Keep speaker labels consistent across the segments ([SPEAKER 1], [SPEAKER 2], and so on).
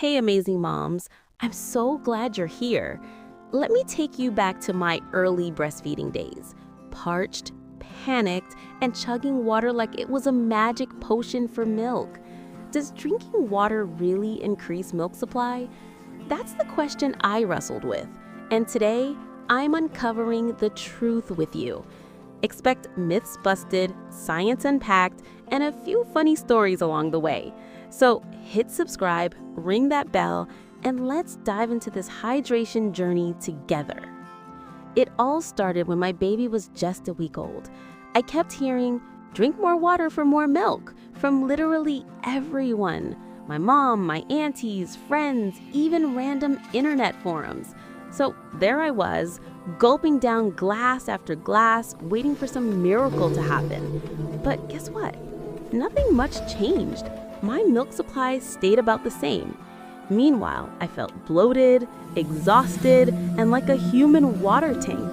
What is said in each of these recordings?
[SPEAKER 1] Hey, amazing moms. I'm so glad you're here. Let me take you back to my early breastfeeding days. Parched, panicked, and chugging water like it was a magic potion for milk. Does drinking water really increase milk supply? That's the question I wrestled with. And today, I'm uncovering the truth with you. Expect myths busted, science unpacked, and a few funny stories along the way. So hit subscribe, ring that bell, and let's dive into this hydration journey together. It all started when my baby was just a week old. I kept hearing, drink more water for more milk, from literally everyone. My mom, my aunties, friends, even random internet forums. So there I was, gulping down glass after glass, waiting for some miracle to happen. But guess what? Nothing much changed. My milk supply stayed about the same. Meanwhile, I felt bloated, exhausted, and like a human water tank.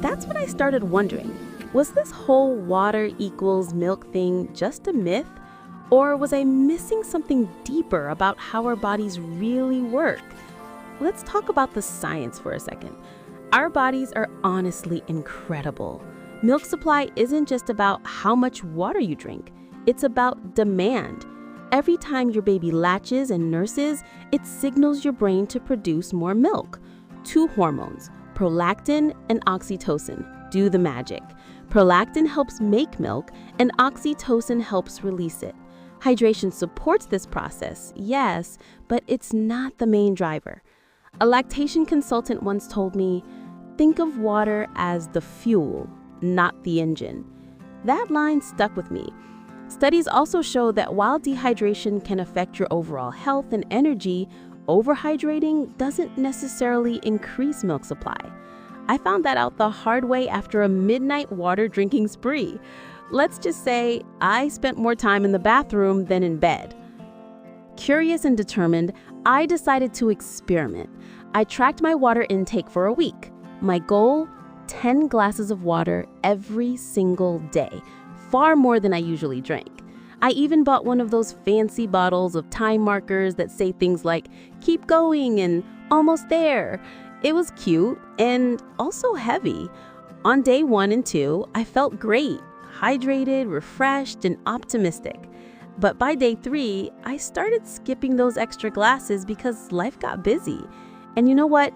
[SPEAKER 1] That's when I started wondering, was this whole water equals milk thing just a myth? Or was I missing something deeper about how our bodies really work? Let's talk about the science for a second. Our bodies are honestly incredible. Milk supply isn't just about how much water you drink. It's about demand. Every time your baby latches and nurses, it signals your brain to produce more milk. Two hormones, prolactin and oxytocin, do the magic. Prolactin helps make milk, and oxytocin helps release it. Hydration supports this process, yes, but it's not the main driver. A lactation consultant once told me, think of water as the fuel, not the engine. That line stuck with me. Studies also show that while dehydration can affect your overall health and energy, overhydrating doesn't necessarily increase milk supply. I found that out the hard way after a midnight water drinking spree. Let's just say I spent more time in the bathroom than in bed. Curious and determined, I decided to experiment. I tracked my water intake for a week. My goal, 10 glasses of water every single day. Far more than I usually drink. I even bought one of those fancy bottles of time markers that say things like, keep going and almost there. It was cute and also heavy. On day 1 and 2, I felt great, hydrated, refreshed, and optimistic. But by day 3, I started skipping those extra glasses because life got busy. And you know what?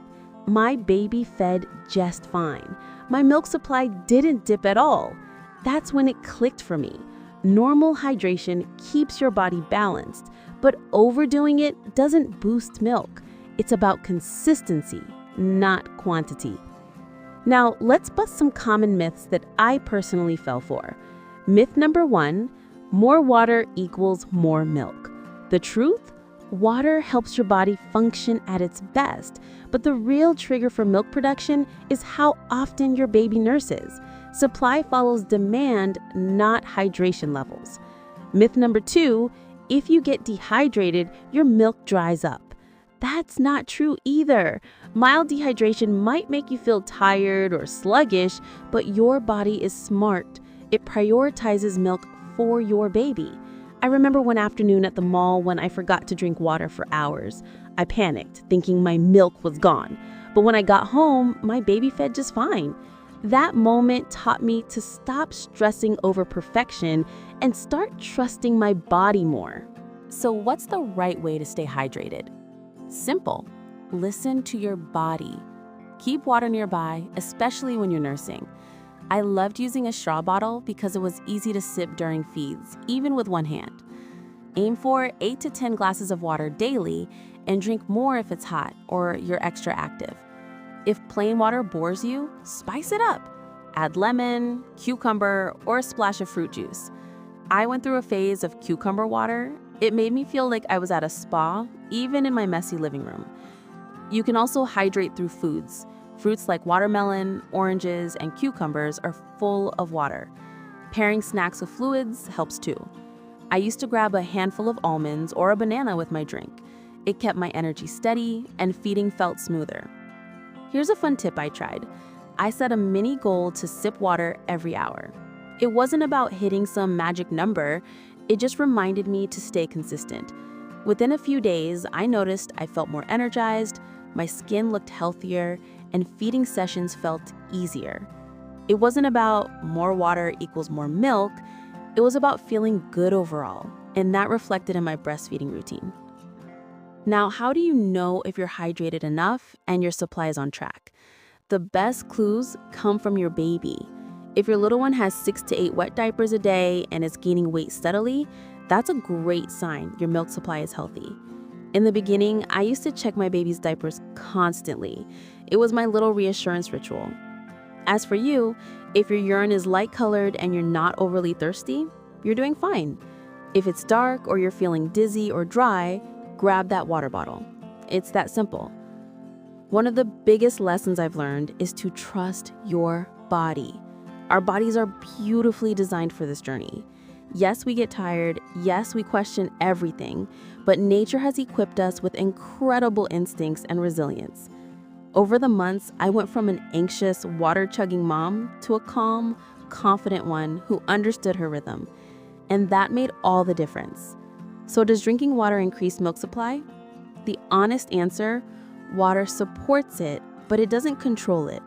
[SPEAKER 1] My baby fed just fine. My milk supply didn't dip at all. That's when it clicked for me. Normal hydration keeps your body balanced, but overdoing it doesn't boost milk. It's about consistency, not quantity. Now, let's bust some common myths that I personally fell for. Myth number 1, more water equals more milk. The truth? Water helps your body function at its best, but the real trigger for milk production is how often your baby nurses. Supply follows demand, not hydration levels. Myth number 2, if you get dehydrated, your milk dries up. That's not true either. Mild dehydration might make you feel tired or sluggish, but your body is smart. It prioritizes milk for your baby. I remember one afternoon at the mall when I forgot to drink water for hours. I panicked, thinking my milk was gone. But when I got home, my baby fed just fine. That moment taught me to stop stressing over perfection and start trusting my body more. So what's the right way to stay hydrated? Simple. Listen to your body. Keep water nearby, especially when you're nursing. I loved using a straw bottle because it was easy to sip during feeds, even with one hand. Aim for 8 to 10 glasses of water daily and drink more if it's hot or you're extra active. If plain water bores you, spice it up. Add lemon, cucumber, or a splash of fruit juice. I went through a phase of cucumber water. It made me feel like I was at a spa, even in my messy living room. You can also hydrate through foods. Fruits like watermelon, oranges, and cucumbers are full of water. Pairing snacks with fluids helps too. I used to grab a handful of almonds or a banana with my drink. It kept my energy steady and feeding felt smoother. Here's a fun tip I tried. I set a mini goal to sip water every hour. It wasn't about hitting some magic number, it just reminded me to stay consistent. Within a few days, I noticed I felt more energized, my skin looked healthier, and feeding sessions felt easier. It wasn't about more water equals more milk, it was about feeling good overall, and that reflected in my breastfeeding routine. Now, how do you know if you're hydrated enough and your supply is on track? The best clues come from your baby. If your little one has 6 to 8 wet diapers a day and is gaining weight steadily, that's a great sign your milk supply is healthy. In the beginning, I used to check my baby's diapers constantly. It was my little reassurance ritual. As for you, if your urine is light-colored and you're not overly thirsty, you're doing fine. If it's dark or you're feeling dizzy or dry, grab that water bottle. It's that simple. One of the biggest lessons I've learned is to trust your body. Our bodies are beautifully designed for this journey. Yes, we get tired. Yes, we question everything, but nature has equipped us with incredible instincts and resilience. Over the months, I went from an anxious, water-chugging mom to a calm, confident one who understood her rhythm. And that made all the difference. So does drinking water increase milk supply? The honest answer, water supports it, but it doesn't control it.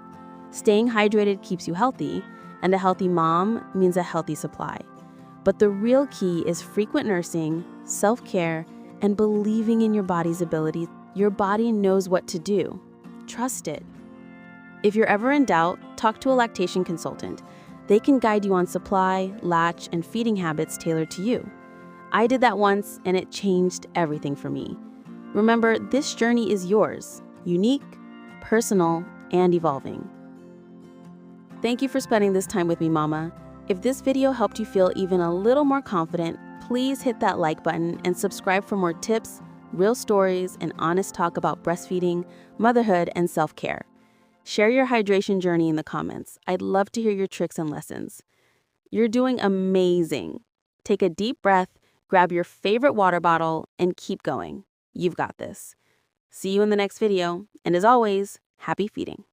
[SPEAKER 1] Staying hydrated keeps you healthy, and a healthy mom means a healthy supply. But the real key is frequent nursing, self-care, and believing in your body's ability. Your body knows what to do. Trust it. If you're ever in doubt, talk to a lactation consultant. They can guide you on supply, latch, and feeding habits tailored to you. I did that once, and it changed everything for me. Remember, this journey is yours, unique, personal, and evolving. Thank you for spending this time with me, Mama. If this video helped you feel even a little more confident, please hit that like button and subscribe for more tips, real stories, and honest talk about breastfeeding, motherhood, and self-care. Share your hydration journey in the comments. I'd love to hear your tricks and lessons. You're doing amazing. Take a deep breath, grab your favorite water bottle, and keep going. You've got this. See you in the next video, and as always, happy feeding.